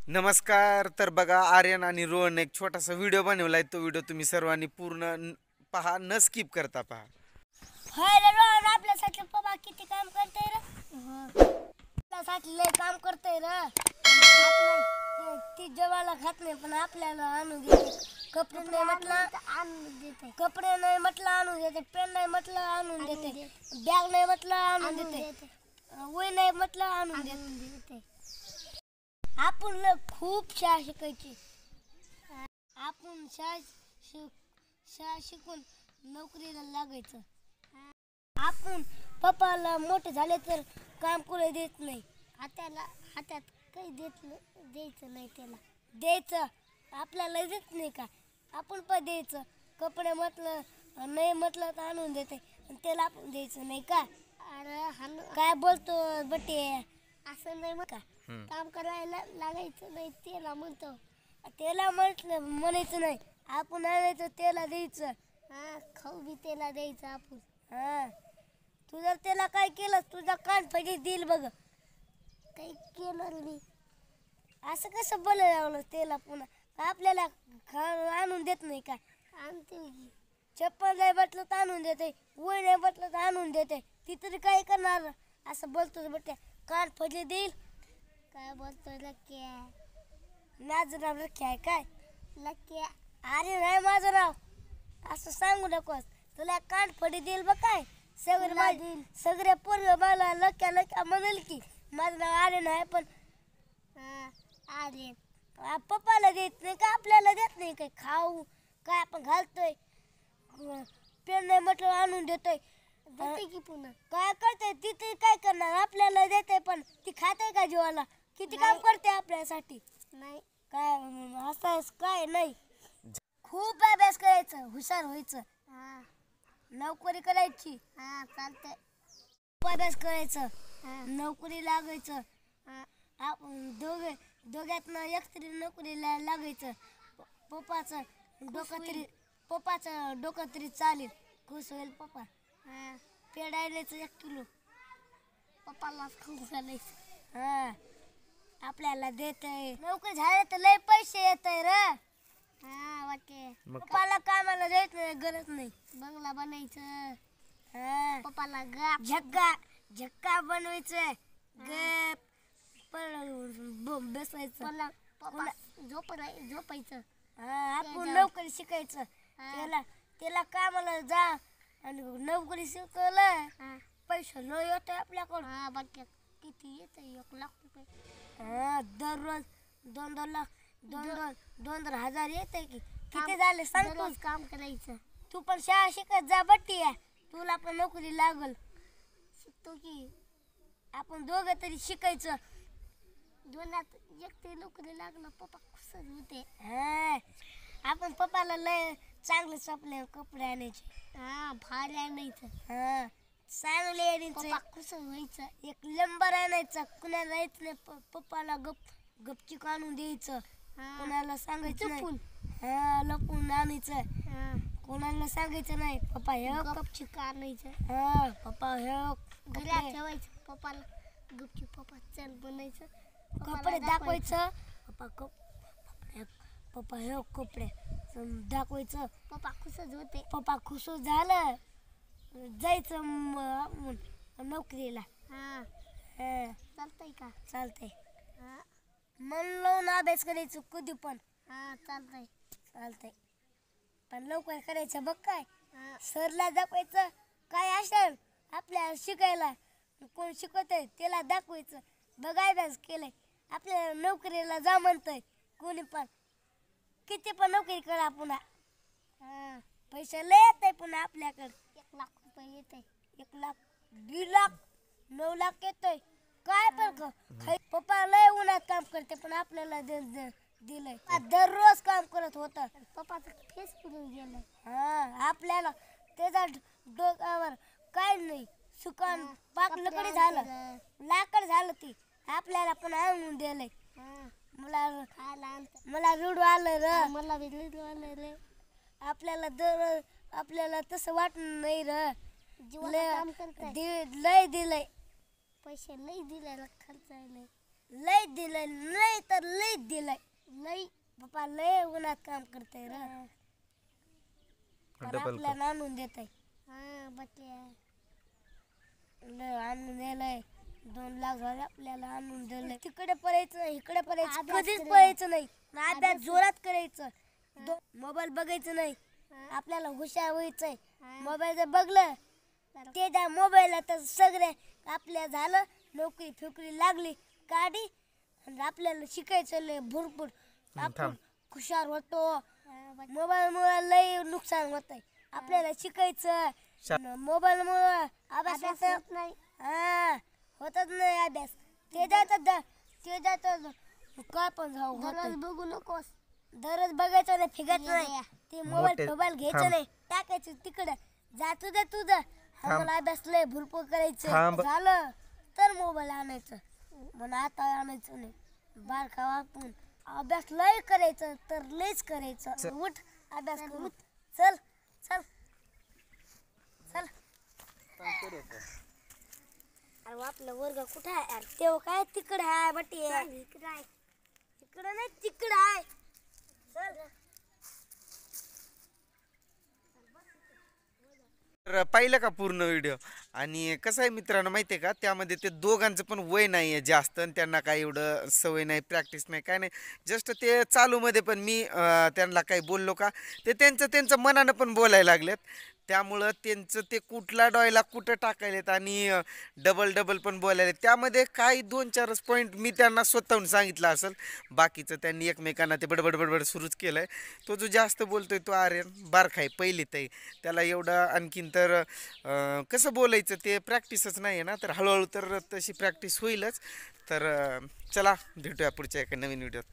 नमस्कार. तर बघा, आर्यन आणि रोहन एक छोटासा व्हिडिओ बनवलाय. तो व्हिडिओ तुम्ही सर्वांनी पूर्ण पहा, न स्किप करता पहा. हाय रे रोहन, आपल्यासाठी पप्पा किती काम करते रे. आपल्यासाठी लय काम करते रे. ती जेवायला खात नाही पण आपल्याला आणून देते. कपडे नाही म्हटलं आणून देते, कपडे नाही म्हटलं आणून देते, पेन नाही म्हटलं आणून देते, बॅग नाही म्हटलं आणून देते, वही नाही म्हटलं आणून देते. आपण खूप शाळा शिकायची. आपण शाळा शिकून नोकरीला लागायचं. आपण पप्पाला मोठे झाले तर काम करू देत नाही. हातात काही द्यायचं नाही. त्याला द्यायचं, आपल्याला देत नाही का, आपण पण द्यायचं. कपडे म्हटलं नाही म्हटलं तर आणून देते आणि त्याला आपण द्यायचं नाही का. अरे काय बोलतो बटे, असं नाही मग का. काम करायला लागायचं नाही, त्याला म्हणतो. त्याला म्हणायचं नाही, आपण आणायचं त्याला द्यायचं. खाऊ बी त्याला द्यायचं आपण. तू जर त्याला काय केलं तुझा कान फटी देईल बघ. काही केलं मी असं कसं बोलायला लावलं त्याला पुन्हा. आपल्याला आणून देत नाही का. आणते, चप्पल नाही म्हटलं तर आणून देते, वय नाही म्हटलं तर आणून देते. ती तरी काय करणार. असं बोलतो बट्या, कान फटी देईल. काय बोलतोय लक्या, माझं नाव लक्या आहे काय. लक्या अरे नाही माझं नाव, असं सांगू नकोस. तुला कान फटी देईल बघ. काय सगळे पोरं मला लक्या लक्या म्हणेल की. माझं नाव आर्यन आहे पण आर्यन पप्पाला देत नाही का, आपल्याला देत नाही काय. खाऊ काय आपण घालतोय, पेन नाही म्हटलं आणून देतोय की. पुन्हा काय करते ती, काय करणार. आपल्याला देते पण ती खाते का जीवाला. किती काम करते आपल्यासाठी. नाही काय असं काय नाही. खूप अभ्यास करायचं, हुशार व्हायचं, नोकरी करायची. चालतंय. खूप अभ्यास करायचं, नोकरी लागायचं. आपण दोघ्यातनं एक तरी नोकरीला लागायचं. पप्पाचं डोकं तरी चालेल, खुश होईल पप्पा. पेडायचं 1 किलो पप्पाला खाऊ घालायचं. आपल्याला देतय. नोकरी झाले तर लय पैसे येत रे. वाटते पप्पाला कामाला जायचं गरज नाही. बंगला बनायचं, पप्पाला झक्का बनवायचं, बसायचं, झोपायचं. आपण नोकरी शिकायचं. त्याला कामाला जा आणि नोकरी शिकवलं, पैसे न येत आपल्याकडं. किती येत 1 लाख रुपये. दररोज 2-2 लाख, 2-2 हजार येते की. किती झाले सांग. तू काम करायचं. तू पण शाळा शिकत जा बट्टी आहे, तुला पण नोकरी लागल. शिकतो की आपण दोघं तरी शिकायचं. दोनात एक तरी नोकरी लागलं पप्पा खुश होते. आपण पप्पाला लय चांगले चपले कपडे आणायचे. भारी आणायचं, चांगले आणायचं, खुश व्हायचं. 1 नंबर आणायचा, कुणाला येत नाही पप्पाला गपचिक आणून द्यायचं. कोणाला सांगायचं नाही, लपून आणायचं. कोणाला सांगायचं नाही, पप्पा हे गपचिक आणायचं. पप्पा हे घरात ठेवायचं. पप्पाला गपचिक पप्पा चल बनायचं, कपडे दाखवायचं. पप्पा हे कपडे दाखवायचं. पप्पा खुशच होते. पप्पा खुश झालं, जायचं नोकरीला. चालतंय का. चालतंय. मन लावून अभ्यास करायचं कधी पण. चालतंय पण लवकर करायचं बघ. काय सरला दाखवायचं, काय असेल आपल्याला शिकायला कोण शिकवतंय त्याला दाखवायचं. बघ अभ्यास केलाय, आपल्याला नोकरीला जा म्हणतंय कोणी पण. किती पण नोकरी करा पुन्हा, पैसे लय येत आहे पुन्हा आपल्याकडे. 1 लाख रुपये येत आहे. 1 लाख, 1.5 लाख, 9 लाख येतोय. काय पण पप्पा लय उन्हात काम करते पण आपल्याला दिलंय. दररोज काम करत होत. पप्पाचं फेस पुरून गेलं. आपल्याला त्याच्या डोक्यावर काय नाही, सुकान पाक लकडी झालं, लाकड झालं. ती आपल्याला पण आणून दिलंय. मला रुडू आलं रे. मला रुडू आलं रे. आपल्याला तसं वाटत नाही रे. लय दिलंय, पैसे लय दिले, खर्च लय दिलंय, लय तर लय दिलंय. लय पप्पा लय उन्हात काम करतय रे. पण डबल आपल्याला आणून देत आहे. आणून दिलंय. 2 लाख झाले आपल्याला आणून दिलंय. तिकडे पळायचं नाही, इकडे पळायचं, कधीच पळायचं नाही. अभ्यास जोरात करायचं. मोबाईल बघायचं नाही. आपल्याला हुशार व्हायचंय. मोबाईल जर बघलं ते त्या मोबाईलला तर सगळे आपल्या झालं. नोकरी फिकरी लागली काढी आणि आपल्याला शिकायचं लय भरपूर. आपण हुशार होतो. मोबाईलमुळे लय नुकसान होत आहे. आपल्याला शिकायचं. मोबाईलमुळे अभ्यास होत नाही. होतच नाही अभ्यास. ते जातात काय पण जाऊ बघू नकोस. दररोज बघायचं नाही, फिगायचं नाही. ते मोबाईल घ्यायचं नाही, टाकायचं तिकडं. जा तुझं आम्हाला अभ्यास लय भरपूर करायचं झालं तर मोबाईल आणायचं. म्हणून आता आणायचं नाही. बार खावा आपण अभ्यास लय करायचं तर लयच करायचं. उठ अभ्यास करू. चल चल चल. अरे आपला वर्ग कुठे आहे यार? तेव्हा काय तिकडे आहे बटी. इकडे आहे, इकडे नाही तिकडे आहे. चल. तर पाहिलं का पूर्ण व्हिडिओ? आणि कसं आहे मित्रांनो माहिती आहे का, त्यामध्ये ते दोघांचं पण वय नाही आहे जास्त आणि त्यांना काय एवढं सवय नाही, प्रॅक्टिस नाही, काय नाही. जस्ट ते चालूमध्ये पण मी त्यांना काही बोललो का ते त्यांचं मनानं पण बोलायला लागलेत. त्यामुळं त्यांचं ते कुठला डॉयला कुठं टाकायलेत आणि डबल पण बोलायले. त्यामध्ये काही 2-4 पॉईंट मी त्यांना स्वतःहून सांगितलं असेल. बाकीचं त्यांनी एकमेकांना ते बडबड सुरूच केलं आहे. तो जो जास्त बोलतोय तो आर्यन बारखाय पहिलीत आहे. त्याला एवढं आणखीन तर कसं बोलायचं ते प्रॅक्टिसच नाही आहे ना. तर हळूहळू तर तशी प्रॅक्टिस होईलच. तर चला भेटूया पुढच्या एका नवीन व्हिडिओत.